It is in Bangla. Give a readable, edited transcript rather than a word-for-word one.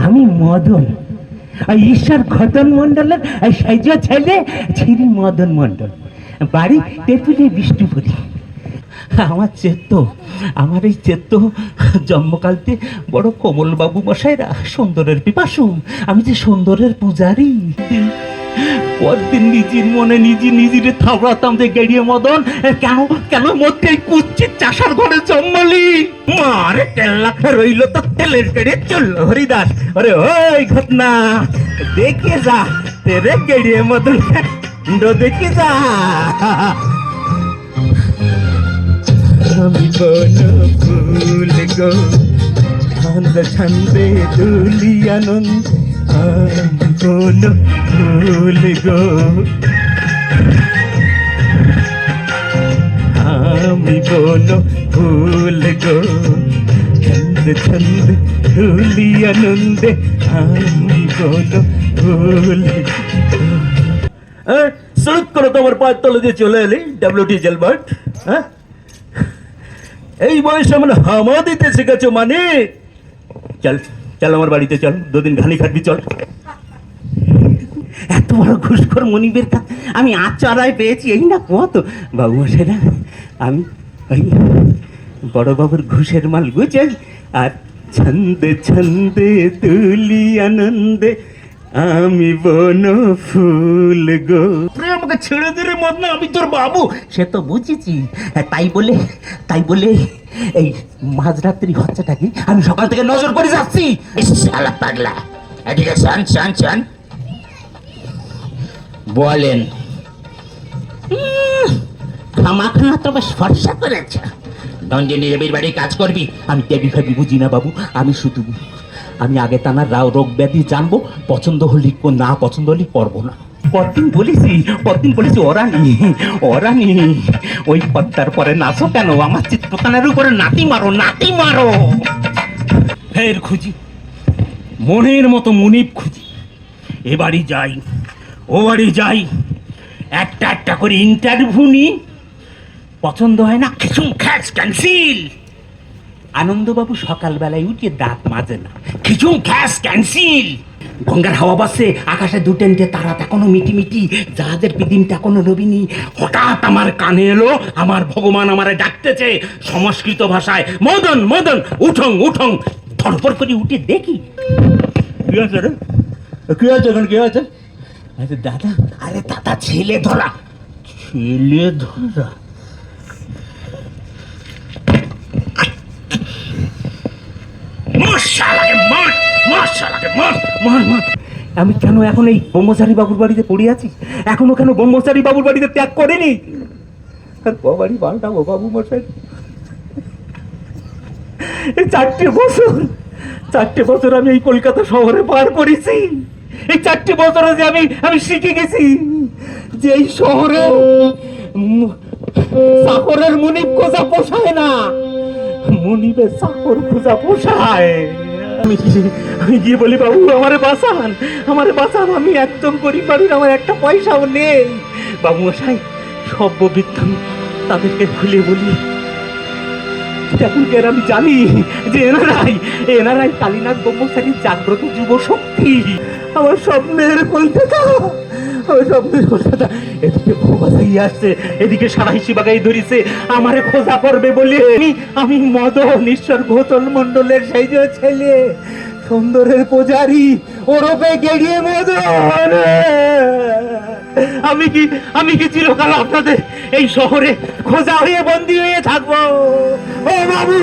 আমি মদন, ঈশ্বর ঘটন মন্ডলের সাইজ ছেলে ছিরি মদন মন্ডল, বাড়ি তেঁতুলিয়া বিষ্ণুপুরী। আমার এই চেত্ত জন্মকালতে বড় কমলবাবু মশাইরা সুন্দরের পিপাসু, আমি যে সুন্দরের পূজারি। পরদিন নিজের মনে নিজে থাবড়াতাম যে গেড়িয়ে মদন কেন কেন মধ্যে কুচ্ছিত চাষার ঘরে জন্মালি। মারে তেল্লা রইল তো তেলের গেড়িয়ে চললো হরিদাস। আরে ওই ঘটনা দেখে যা, তেরে গেড়িয়ে মদন দেখে যা। আমি বন ফুল গো ছন্দ ছন্দে দুলি আনন্দ, আমি বন ফুল গো, আমি বন ফুল গো ছন্দ ছন্দ দুলি আনন্দে, আমি বন ফুল। সড়ক করে তোমার পায়ের তলে দিয়ে চলে এলি ডাব্লিউটি জেলবার্ট। হ্যাঁ, এই বয়সে আমরা হামা দিতে শিখেছো মানে? চল চল আমার বাড়িতে চল, দুদিন ঘানি খাটবি চল। এত বড় ঘুষখোর মনিবের কাছে আমি আচারায় পেয়েছি, এই না কত বাবু মশাইরা। আমি ওই বড়বাবুর ঘুষের মাল গুছাই আর ছন্দে ছন্দে তুলি আনন্দে, আমি বন ফুল গো। আমাকে ছেড়ে দিলে মত না, আমি তোর বাবু সে তো বুঝেছি। তাই বলে এই মাঝরাত্রি হচ্ছেটাকে আমি সকাল থেকে নজর করে যাচ্ছি। শালা পাগলা, এদিকে শোন শোন শোন, বলেন খামাখানা তো বেশ ফর্সা করেছে। নন্দিনী দেবীর বাড়ি কাজ করবি? আমি টেবি ফেবি বুঝি না বাবু, আমি আগে তানার রোগ ব্যাধি জানবো, পছন্দ হলি না পছন্দ হলি করবো না। পরদিন বলেছি ওরানি ওই পদ্মার পরে নাচো কেন, আমার চিত্রতানের উপরে নাতি মারো। ফের খুঁজি মনের মতো মুনিব খুঁজি, এ বাড়ি যাই ও বাড়ি যাই, একটা করে ইন্টারভিউ নি, পছন্দ হয় না কিছু খ্যাচ ক্যান্সিল। আনন্দবাবু সকালবেলায় উঠে দাঁত মাজে না, কিছু খ্যাচ ক্যান্সিল। গঙ্গার হাওয়া বাসছে, আকাশে দুটেনটে তারা এখনো মিটি, জাহাজের পিদিমটা এখনো নবীনি। হঠাৎ আমার কানে এলো, আমার ভগবান আমারে ডাকতেছে সংস্কৃত ভাষায়, মদন উঠং। ধরপর করে উঠে দেখি কি আছে রে, কি আছে এখন, কি আছে? আরে দাদা ছেলে ধরা। আমি কেন এখন এই ব্রহ্মচারী বাবুর বাড়িতে পড়ে আছি? এখনো কেন ব্রহ্মচারী বাবুর বাড়িতে ত্যাগ করেনি? আর বাড়ি পাল্টাবো বাবু মশাই। এই 4টে বছর আমি এই কলকাতা শহরে পার করেছি। এই 4টে বছরে যে আমি শিখে গেছি যে এই শহরে চাকরের মুনিব খোঁজা পোষায় না, মুনিবের চাকর খোঁজা পোষায়। আমি গিয়ে বলি বাবু আমারে বাঁচান, আমি একদম গরিব বাড়ির, আমার একটা পয়সাও নেই। বাবু মশাই সর্ববিদ্য তাদেরকে খুলে বলি, এখনকার আমি জানি যে এনারাই কালীনাথ ব্রহ্মচারীর জাগ্রত যুব শক্তি। আমার স্বপ্নের কলকাতা, এদিকে বাজাই আসছে, এদিকে সারা হিসিবাগাই ধরিছে আমারে খোঁজা করবে বলে। আমি মদন, ঈশ্বর ঘোষণ মন্ডলের সেই যে ছেলে, সুন্দরের পূজারি, ওরফে গেড়িয়ে মদন। আমি কি চিরকাল আপনাদের এই শহরে খোঁজা হয়ে বন্দী হয়ে থাকবো? ও বাবু